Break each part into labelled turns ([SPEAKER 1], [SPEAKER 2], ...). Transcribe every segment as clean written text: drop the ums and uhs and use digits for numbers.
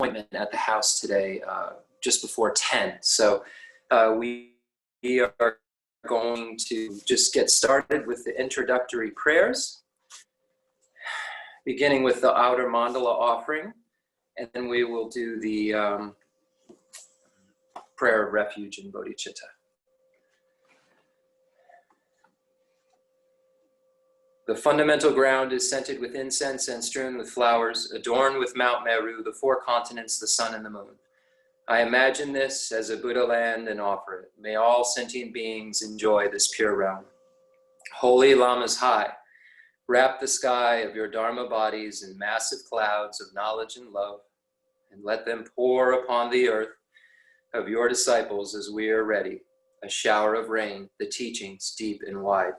[SPEAKER 1] appointment at the house today just before 10. So we are going to just get started with the introductory prayers, beginning with the outer Mandala offering, and then we will do the prayer of refuge and Bodhichitta. The fundamental ground is scented with incense and strewn with flowers, adorned with Mount Meru, the four continents, the sun and the moon. I imagine this as a Buddha land and offer it. May all sentient beings enjoy this pure realm. Holy Lamas high, wrap the sky of your Dharma bodies in massive clouds of knowledge and love, and let them pour upon the earth of your disciples as we are ready, a shower of rain, the teachings deep and wide.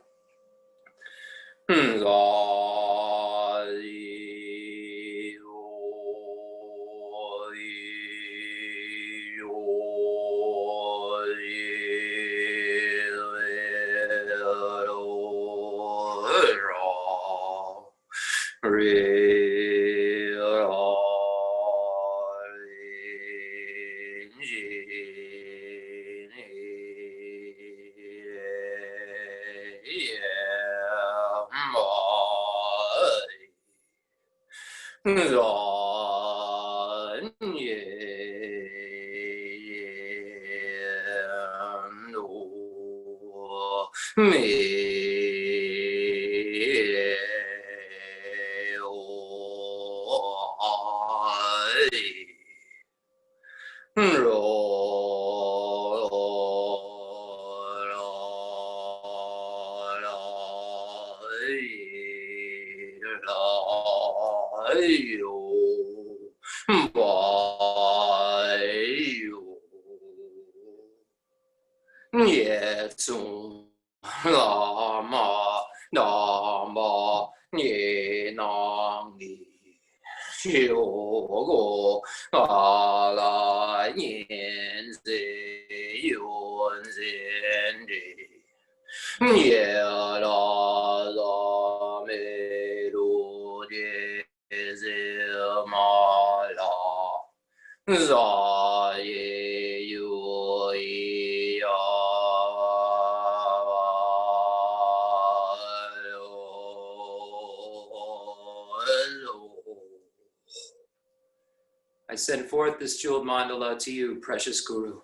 [SPEAKER 1] I send forth this jeweled mandala to you, precious Guru.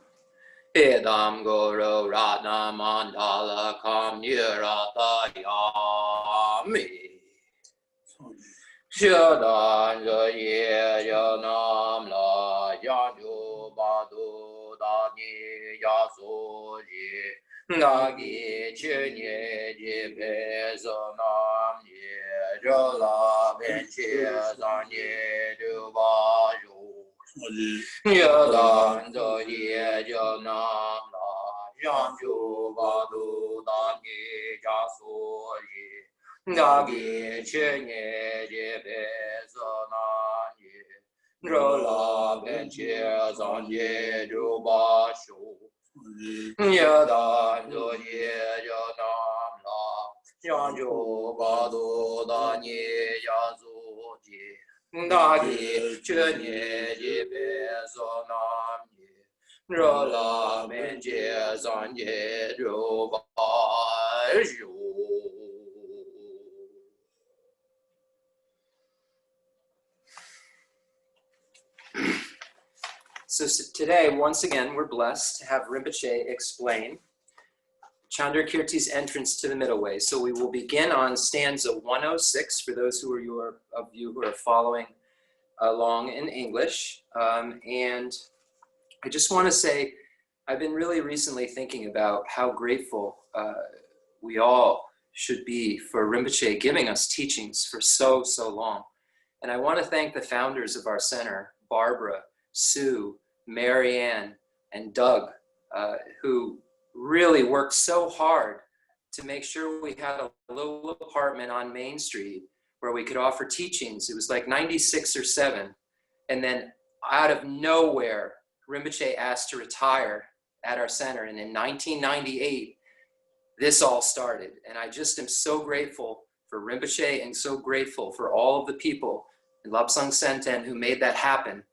[SPEAKER 1] Idam Guru Ratna Mandala Kam Nirata Yami. Shadan Jaye Janam La Janju Badu Dani Yasoji Nagi Chenye Jipe Sonam Ye Jala Benche Zanye Dubaju. Yadan Jaye Janam La Janju Badu Dani Yasoji Nagi Chenye Jipe Sonam Ye Jala Benche Zanye Dubaju. Yadan Jaye Janam La Janju Badu Dani Yasoji Nagi Chenye Jipe Sonam Ye Jala Benche Zanye Dubaju. So today, once again, we're blessed to have Rinpoche explain Chandrakirti's entrance to the middle way. So we will begin on stanza 106 for those of you who are following along in English. And I just want to say, I've been really recently thinking about how grateful we all should be for Rinpoche giving us teachings for so long. And I want to thank the founders of our center, Barbara, Sue, Marianne, and Doug, who really worked so hard to make sure we had a little apartment on Main Street where we could offer teachings. It was like 96 or 7. And then out of nowhere, Rinpoche asked to retire at our center. And in 1998, this all started. And I just am so grateful for Rinpoche and so grateful for all of the people in Lobsang Tenzin who made that happen.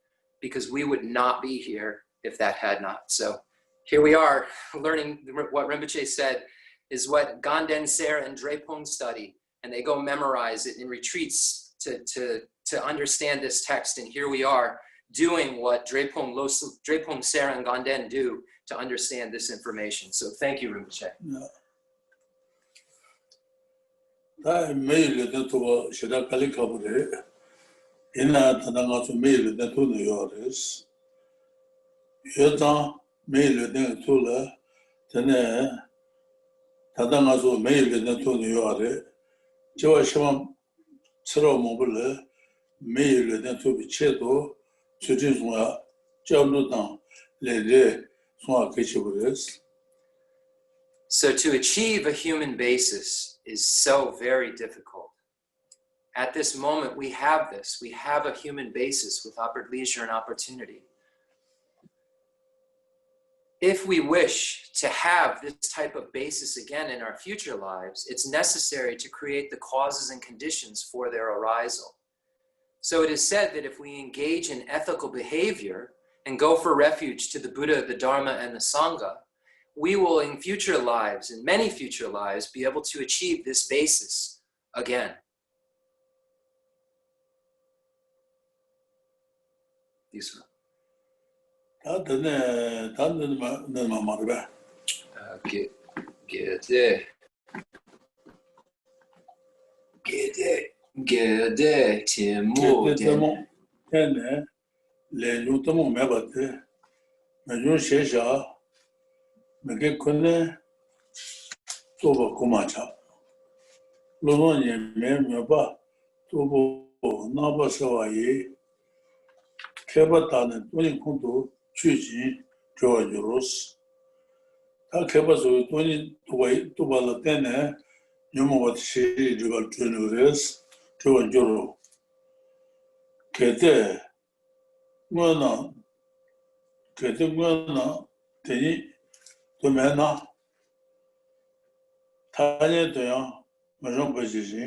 [SPEAKER 1] because we would not be here if that had not. So here we are learning what Rinpoche said is what Ganden, Sera, and Drepung study, and they go memorize it in retreats to understand this text. And here we are doing what Drepung, Sera, and Ganden do to understand this information. So thank you, Rinpoche. So to achieve a human basis is so very difficult. At this moment, we have this. We have a human basis with leisure and opportunity. If we wish to have this type of basis again in our future lives, it's necessary to create the causes and conditions for their arisal. So it is said that if we engage in ethical behavior and go for refuge to the Buddha, the Dharma, and the Sangha, we will in future lives, in many future lives, be able to achieve this basis again. This one. Gede Timu
[SPEAKER 2] Tene le Lutamo Mebate, Major Shesha, Megekone, Toba Kumacha. Lomoni Meba, Tobo, Naba Sawaye, Kebatan, Tony Kundu, Chuji, Georgios. Takebazo, Tony Tubala Tene, Yumawat Shi, Jugal Tunures, Georgioro. Kete, Mona, Teni, Tomena, Tanya Toya, Majon Bajiji,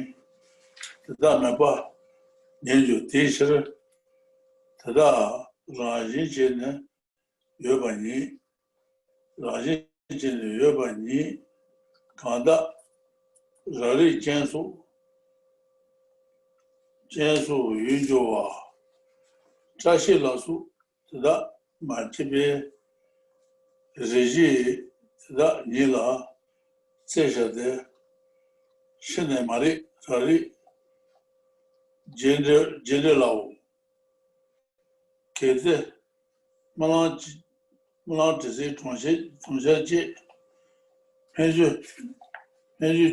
[SPEAKER 2] Tada Meba, Ninju Tisher, Tada Rajin Yobani, Rajin Yobani, Kanda, Rari Jensu, Yujoa, Chashi Lasu, Tada Machibe, Reji, Tada Nila, Sejade, Shine Mari, Rari, General, Kete, Malanti, Tonjaji, Penju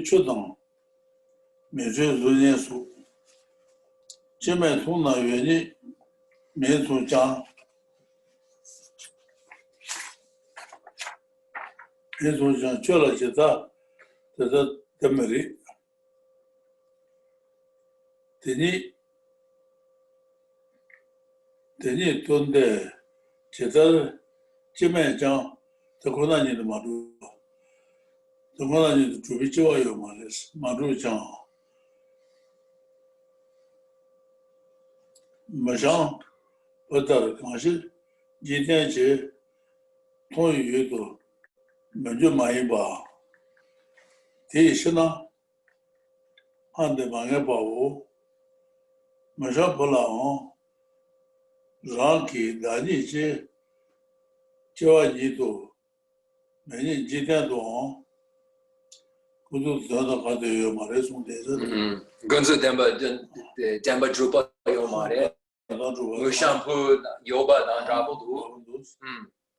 [SPEAKER 2] Chudan, Meju Zunisu, Jimmy Tuna Yuni, Metu Jan, Metu Jan Chola Jeta, the Temeri. Teni Tunde, Jeta, Jimmy Jan, the Konani the Madu. The Konani to Vichoyo Maris, Madu Jan. Majan, Otar Kanshi, Jitanche, Ton Yudo, Maju Maiba, Tishina, and the Mangabao, Majan Polao, Ranki, Daniche, Joanito, many Jitan, Kudu Zada Kade Maris,
[SPEAKER 1] Gunzu Demba Drupa Yomare, Mushampu Yoba Nandrabu.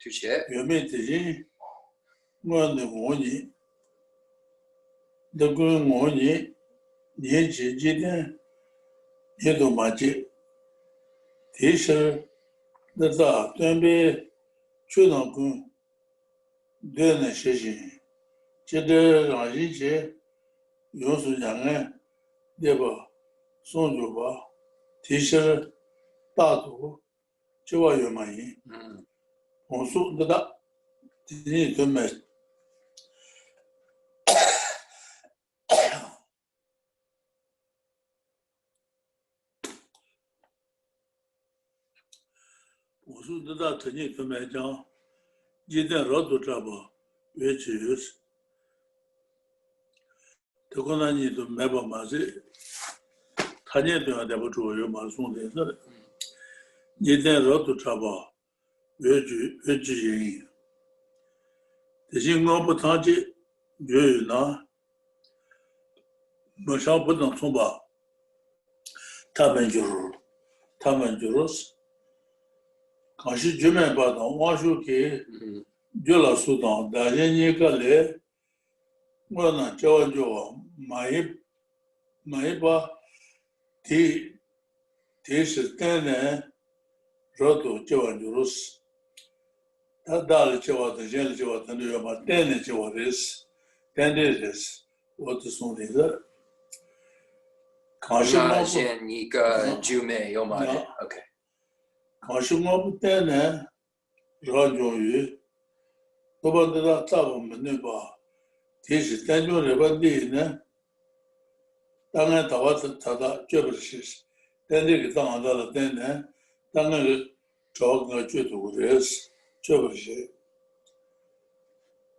[SPEAKER 1] Touche.
[SPEAKER 2] Yomiti, one the Moni, the good Moni, Yenchi Jitan, Yedo Maji, Tisha, the Da, Tembe, Chunakun, Dene Sheshi, Chede Rajiche, Yosu Yang, Deba, Sonjuba, Tisha, Tatu, Chiwa Yomayi, Onsu, the Da, Tini to Met. Usudada Tani Tumejan, Jiden Rodu Trabo, which is the Konani to Meba Mazi, Tanya to Adabu Masun, Jiden Rodu Trabo, which is the Jingo Tanji, Yuna, Moshan Putan Tumba, Tamanjurus. Quand je ne mets pas dans moi, je suis Dieu la Soudan, d'ailleurs, que moi, non, tu vois, pas, tu es un roto, tu vois, du russe. Dans le tu vois, de gel, tu vois, de tu vois, what sont les heures. Quand je
[SPEAKER 1] Okay.
[SPEAKER 2] Quand je m'en putain, radio eu, comment de la table me pas. Tu es un jour le bandit, dans un tabac, tada, tu veux chier. Tandis que dans la tenne, dans le choc, tu es tu veux chier.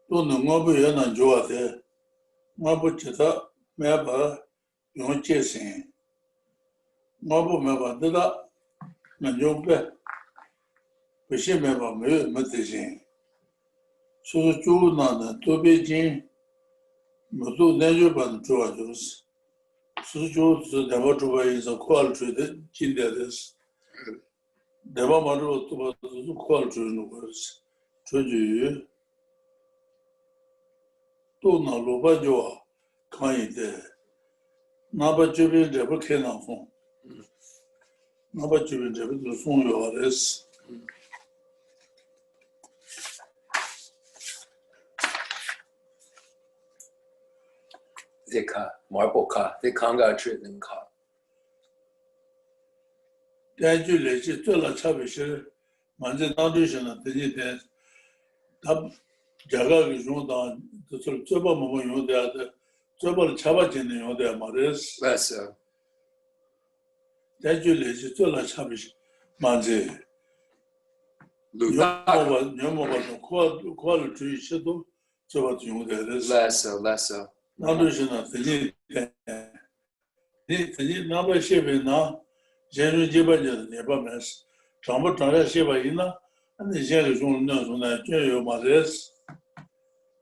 [SPEAKER 2] Tout le monde peut y en jouer. Moi, pour ça, mais pas, on tient. Moi, pour me voir de là, mais on peut. Je sais même pas, mais je me dis, surtout dans le Tibétain, surtout dans le Bandjoua, surtout dans le Bandjoua, ils ont qualité de Chinderes. D'abord, je vois tout le qualité de nous. Je dis, tout dans le Bandjoua, quand il était, n'a pas de bien de pas qu'un enfant. N'a pas de bien de son yoris.
[SPEAKER 1] Vika, marble ka, Vikanga driven ka.
[SPEAKER 2] Thank you, lady. To la Chavisher, Manzan, the Tab Jaga is on the Tuba Momo, the Tuba Chavajin, or the Mares.
[SPEAKER 1] Less so.
[SPEAKER 2] Thank you, lady. To la Chavish, Manze.
[SPEAKER 1] Lutaka.
[SPEAKER 2] No more quality shadow, so what you there is.
[SPEAKER 1] Less so.
[SPEAKER 2] Nandushina, the number shipping now, General Jibaja, never mess. Trump Tara Shibaina, and the General knows when I tell you, Mares.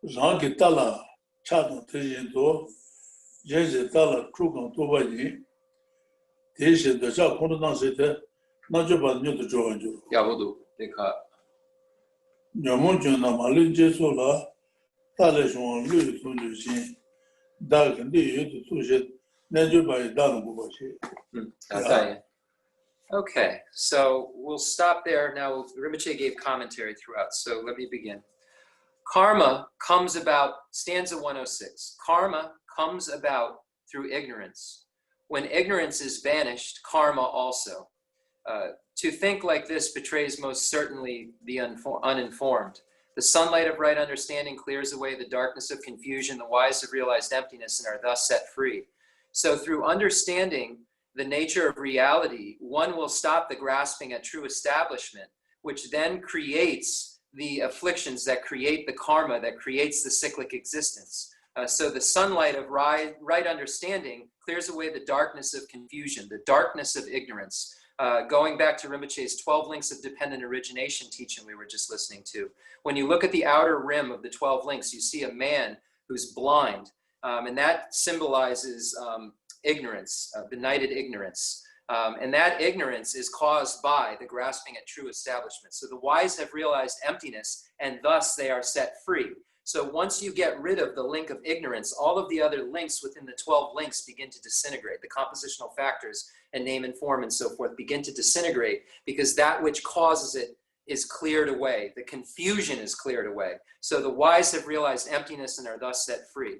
[SPEAKER 2] Rankitala, Chatham Tejinto, Jezitala, Truk on Tobaji. This is the Chap Condensate, not about new to join you.
[SPEAKER 1] Yabudu, Vika.
[SPEAKER 2] Yamunjuna Malin Jesola, Talishon, Louis Tundusin. Dark and the two Nature by Dan.
[SPEAKER 1] Okay, so we'll stop there. Now, Rinpoche gave commentary throughout, so let me begin. Karma comes about, stanza 106. Karma comes about through ignorance. When ignorance is banished, karma also. To think like this betrays most certainly the uninformed. The sunlight of right understanding clears away the darkness of confusion. The wise have realized emptiness and are thus set free. So through understanding the nature of reality, one will stop the grasping at true establishment, which then creates the afflictions that create the karma, that creates the cyclic existence. So the sunlight of right understanding clears away the darkness of confusion, the darkness of ignorance. Going back to Rinpoche's 12 links of dependent origination teaching we were just listening to. When you look at the outer rim of the 12 links, you see a man who's blind, and that symbolizes ignorance, benighted ignorance. And that ignorance is caused by the grasping at true establishment. So the wise have realized emptiness, and thus they are set free. So once you get rid of the link of ignorance, all of the other links within the 12 links begin to disintegrate. The compositional factors and name and form and so forth begin to disintegrate because that which causes it is cleared away. The confusion is cleared away. So the wise have realized emptiness and are thus set free.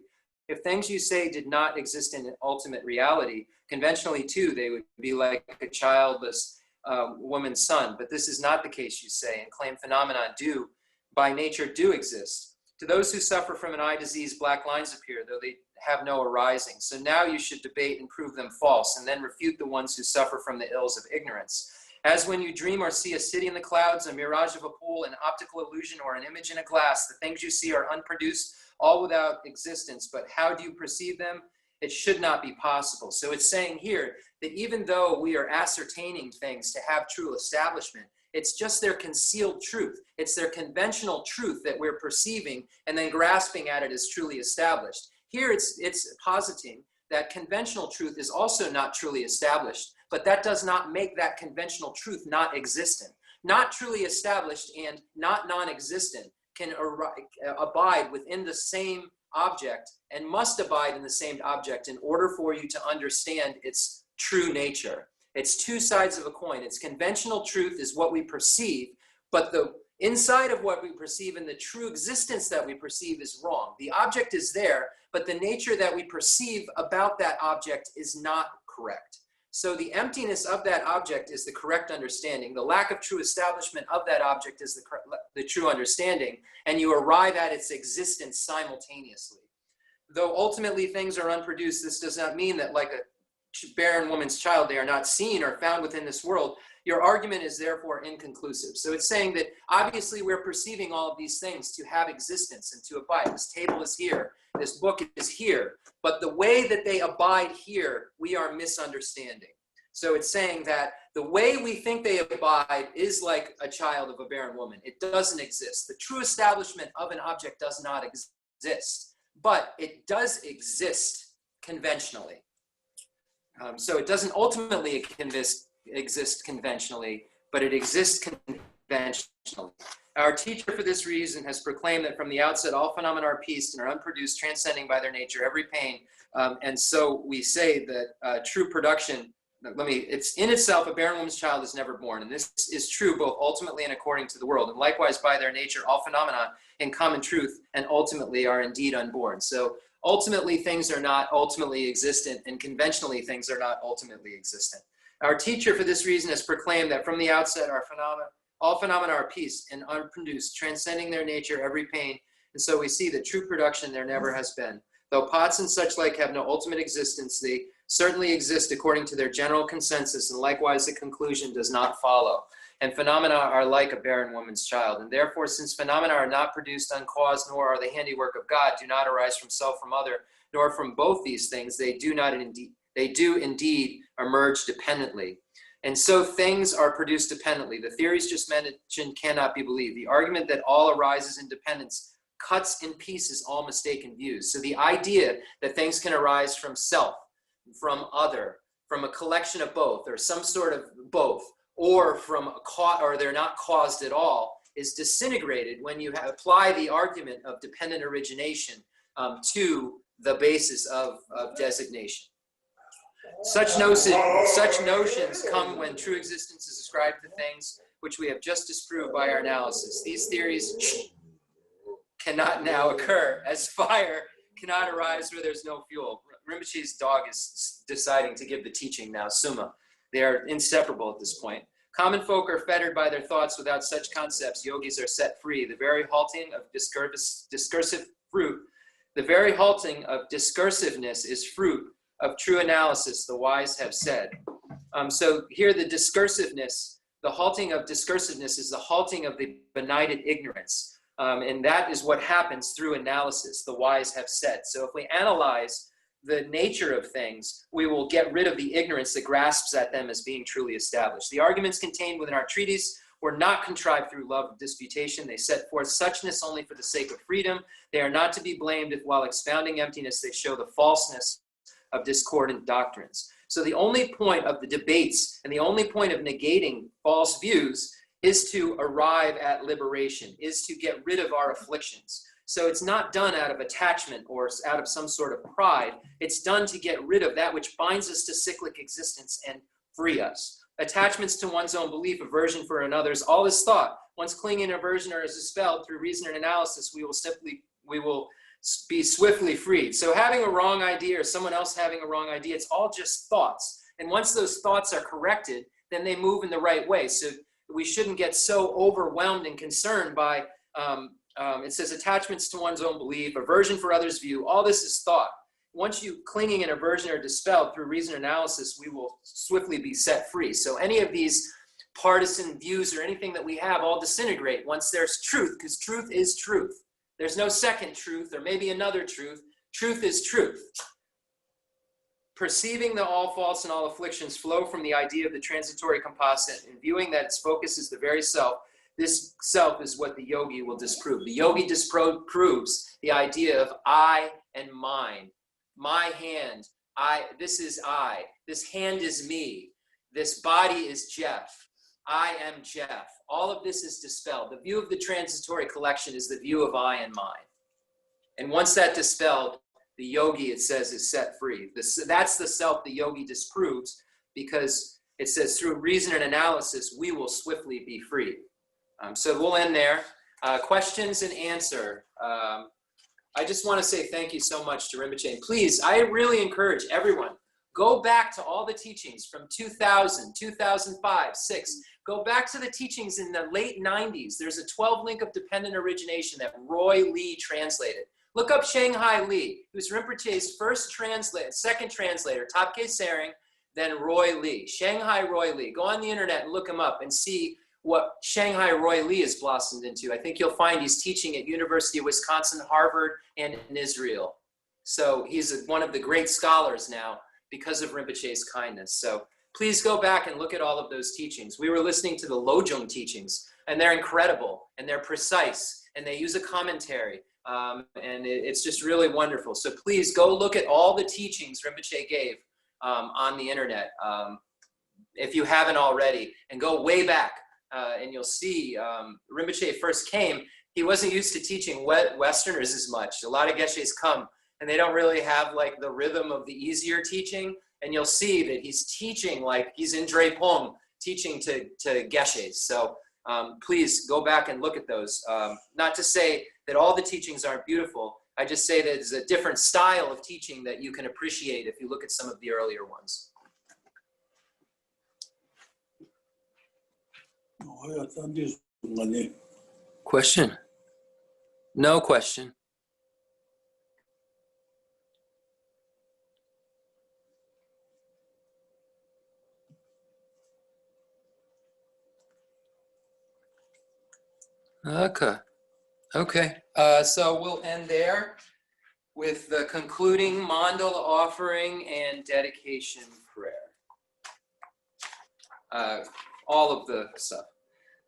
[SPEAKER 1] If things you say did not exist in ultimate reality, conventionally too, they would be like a childless woman's son. But this is not the case, you say, and claim phenomena by nature do exist. To those who suffer from an eye disease, black lines appear, though they have no arising. So now you should debate and prove them false, and then refute the ones who suffer from the ills of ignorance. As when you dream or see a city in the clouds, a mirage of a pool, an optical illusion, or an image in a glass, the things you see are unproduced, all without existence. But how do you perceive them? It should not be possible. So it's saying here that even though we are ascertaining things to have true establishment, it's just their concealed truth. It's their conventional truth that we're perceiving and then grasping at it as truly established. Here it's positing that conventional truth is also not truly established, but that does not make that conventional truth not existent. Not truly established and not non-existent can abide within the same object and must abide in the same object in order for you to understand its true nature. It's two sides of a coin. Its conventional truth is what we perceive, but the inside of what we perceive and the true existence that we perceive is wrong. The object is there, but the nature that we perceive about that object is not correct. So the emptiness of that object is the correct understanding. The lack of true establishment of that object is the true understanding, and you arrive at its existence simultaneously. Though ultimately things are unproduced, this does not mean that like a barren woman's child, they are not seen or found within this world. Your argument is therefore inconclusive. So it's saying that obviously we're perceiving all of these things to have existence and to abide. This table is here. This book is here. But the way that they abide here, we are misunderstanding. So it's saying that the way we think they abide is like a child of a barren woman. It doesn't exist. The true establishment of an object does not exist, but it does exist conventionally. So it doesn't ultimately exist conventionally, but it exists conventionally. Our teacher for this reason has proclaimed that from the outset all phenomena are pieced and are unproduced, transcending by their nature every pain. And so we say that true production, it's in itself, a barren woman's child is never born. And this is true both ultimately and according to the world. And likewise by their nature, all phenomena in common truth and ultimately are indeed unborn. So ultimately things are not ultimately existent, and conventionally things are not ultimately existent. Our teacher for this reason has proclaimed that from the outset all phenomena are pieced and unproduced, transcending their nature every pain. And so we see that true production there never has been. Though pots and such like have no ultimate existence, they certainly exist according to their general consensus, and likewise the conclusion does not follow. And phenomena are like a barren woman's child. And therefore, since phenomena are not produced uncaused, nor are the handiwork of God, do not arise from self, from other, nor from both these things, they do indeed emerge dependently. And so things are produced dependently. The theories just mentioned cannot be believed. The argument that all arises in dependence cuts in pieces all mistaken views. So the idea that things can arise from self, from other, from a collection of both, or some sort of both, or from or they're not caused at all, is disintegrated when you apply the argument of dependent origination to the basis of designation. Such notions come when true existence is ascribed to things which we have just disproved by our analysis. These theories cannot now occur, as fire cannot arise where there's no fuel. Rinpoche's dog is deciding to give the teaching now, Summa. They are inseparable at this point. Common folk are fettered by their thoughts. Without such concepts, yogis are set free. The very halting of discursive fruit, the very halting of discursiveness is fruit of true analysis, the wise have said. So here the discursiveness, the halting of discursiveness is the halting of the benighted ignorance. And that is what happens through analysis, the wise have said. So if we analyze the nature of things, we will get rid of the ignorance that grasps at them as being truly established. The arguments contained within our treatise were not contrived through love of disputation. They set forth suchness only for the sake of freedom. They are not to be blamed if while expounding emptiness, they show the falseness of discordant doctrines. So the only point of the debates and the only point of negating false views is to arrive at liberation, is to get rid of our afflictions. So it's not done out of attachment or out of some sort of pride. It's done to get rid of that which binds us to cyclic existence and free us. Attachments to one's own belief, aversion for another's, all is thought. Once clinging aversion is dispelled through reason and analysis, we will be swiftly freed. So having a wrong idea or someone else having a wrong idea, it's all just thoughts. And once those thoughts are corrected, then they move in the right way. So we shouldn't get so overwhelmed and concerned by, it says attachments to one's own belief, aversion for others' view, all this is thought. Once you clinging and aversion are dispelled through reason and analysis, we will swiftly be set free. So any of these partisan views or anything that we have all disintegrate once there's truth, because truth is truth. There's no second truth or maybe another truth. Truth is truth. Perceiving that all faults and all afflictions flow from the idea of the transitory composite and viewing that its focus is the very self, this self is what the yogi will disprove. The yogi disproves the idea of I and mine. My hand, this is I. This hand is me. This body is Jeff. I am Jeff. All of this is dispelled. The view of the transitory collection is the view of I and mine. And once that's dispelled, the yogi, it says, is set free. That's the self the yogi disproves, because it says through reason and analysis, we will swiftly be free. So we'll end there. Questions and answer. I just want to say thank you so much to Rinpoche. And please, I really encourage everyone, go back to all the teachings from 2000, 2005, 6. Go back to the teachings in the late 90s. There's a 12 link of dependent origination that Roy Lee translated. Look up Shanghai Lee, who's Rinpoche's second translator, Topke Sering, then Roy Lee. Shanghai Roy Lee. Go on the internet and look him up and see what Shanghai Roy Lee has blossomed into. I think you'll find he's teaching at University of Wisconsin, Harvard, and in Israel. So he's one of the great scholars now because of Rinpoche's kindness. So please go back and look at all of those teachings. We were listening to the Lojong teachings, and they're incredible, and they're precise, and they use a commentary. And it's just really wonderful. So please go look at all the teachings Rinpoche gave on the internet, if you haven't already, and go way back, and you'll see Rinpoche first came, he wasn't used to teaching Westerners as much. A lot of Geshes come, and they don't really have like the rhythm of the easier teaching, and you'll see that he's teaching like he's in Drepung, teaching to Geshes. So please go back and look at those. Not to say that all the teachings aren't beautiful. I just say that it's a different style of teaching that you can appreciate if you look at some of the earlier ones. Question? No question. Okay. So we'll end there with the concluding Mandala offering and dedication prayer. All of the stuff.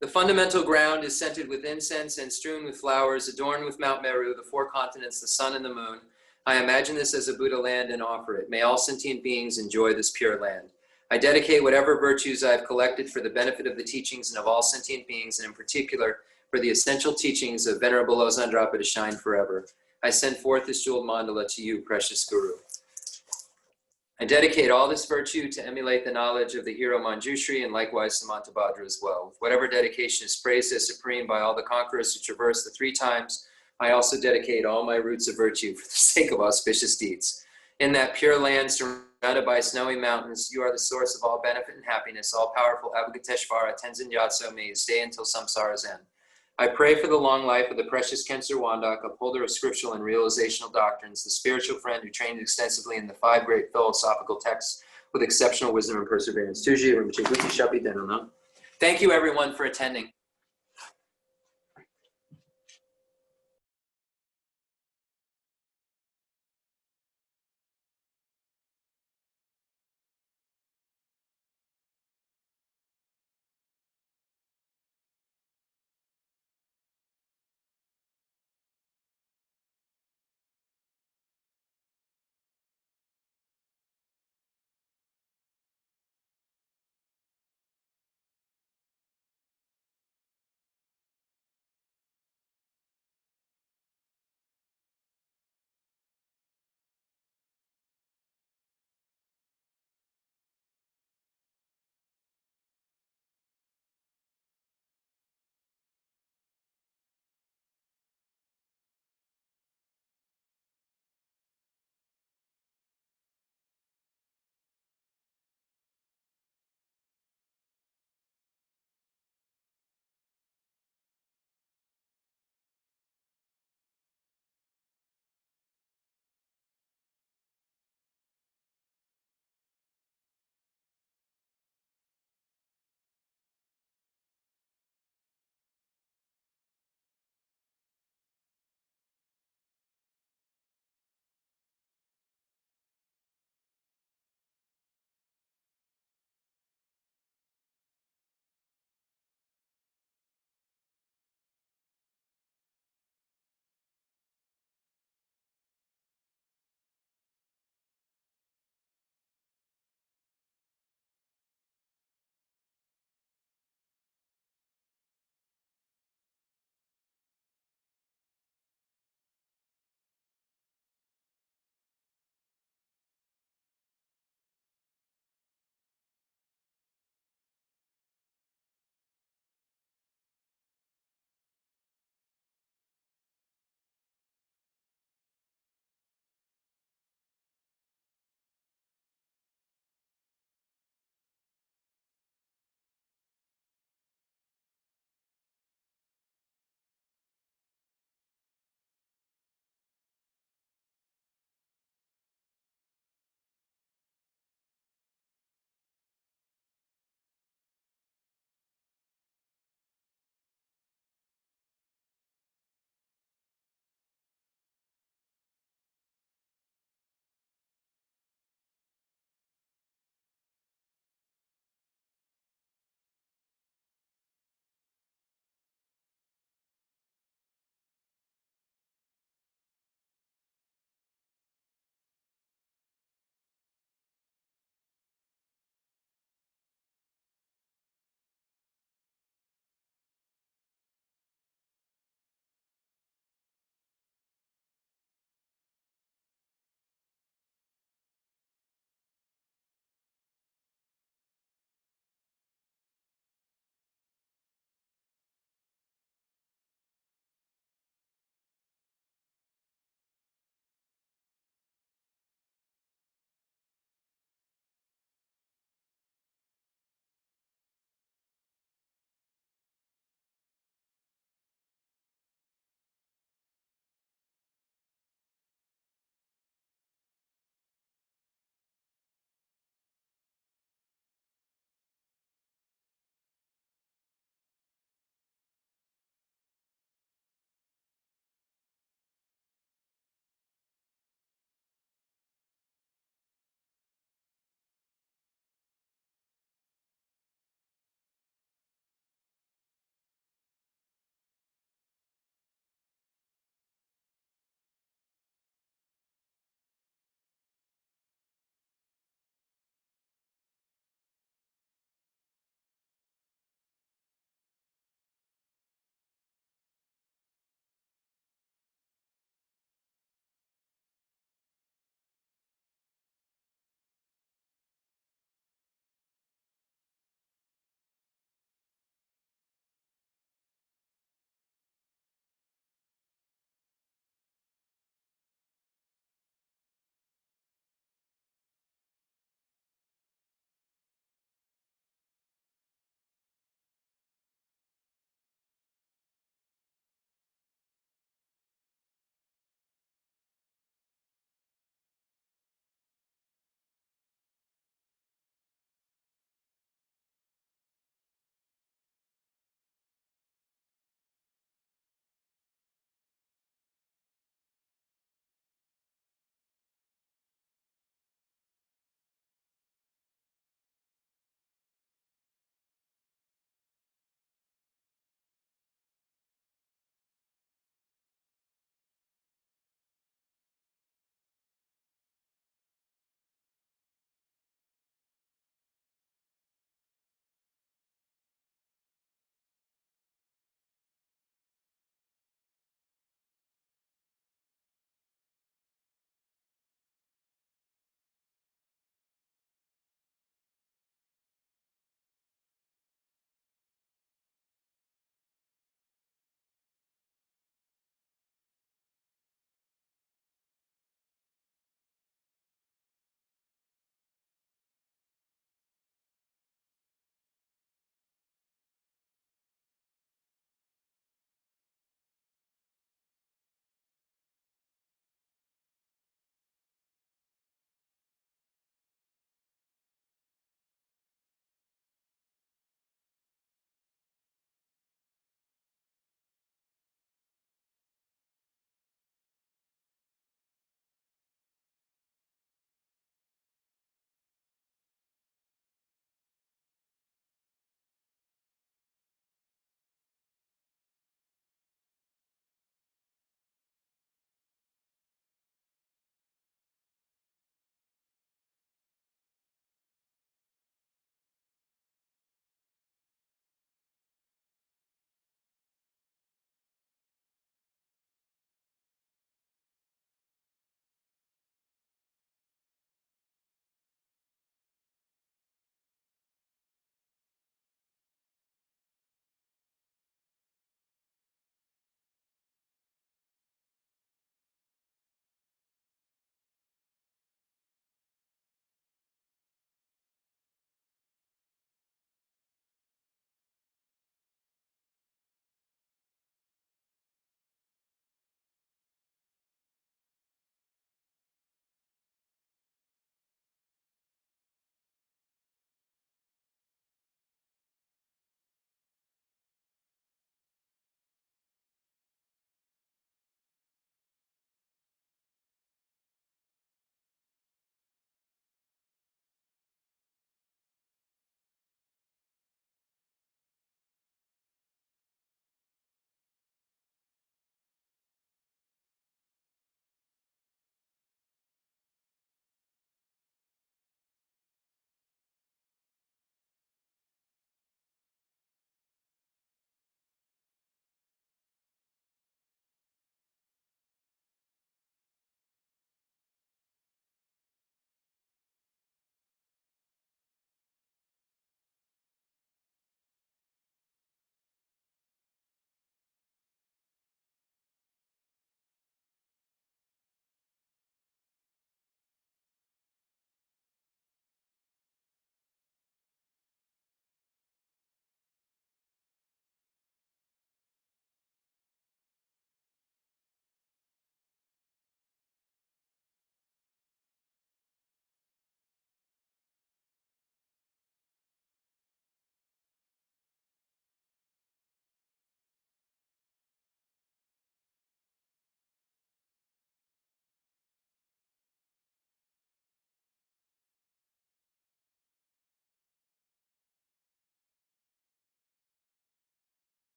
[SPEAKER 1] The fundamental ground is scented with incense and strewn with flowers, adorned with Mount Meru, the 4 continents, the sun and the moon. I imagine this as a Buddha land and offer it. May all sentient beings enjoy this pure land. I dedicate whatever virtues I have collected for the benefit of the teachings and of all sentient beings, and in particular, for the essential teachings of Venerable Lobsang Drakpa to shine forever. I send forth this jeweled mandala to you, precious Guru. I dedicate all this virtue to emulate the knowledge of the hero Manjushri and likewise Samantabhadra as well. With whatever dedication is praised as supreme by all the conquerors who traverse the 3 times, I also dedicate all my roots of virtue for the sake of auspicious deeds. In that pure land surrounded by snowy mountains, you are the source of all benefit and happiness. All-powerful Avalokiteshvara, Tenzin Gyatso, may you stay until samsara's end. I pray for the long life of the precious Khensur Wandak, upholder of scriptural and realizational doctrines, the spiritual friend who trained extensively in the 5 great philosophical texts with exceptional wisdom and perseverance. Thank you, everyone, for attending.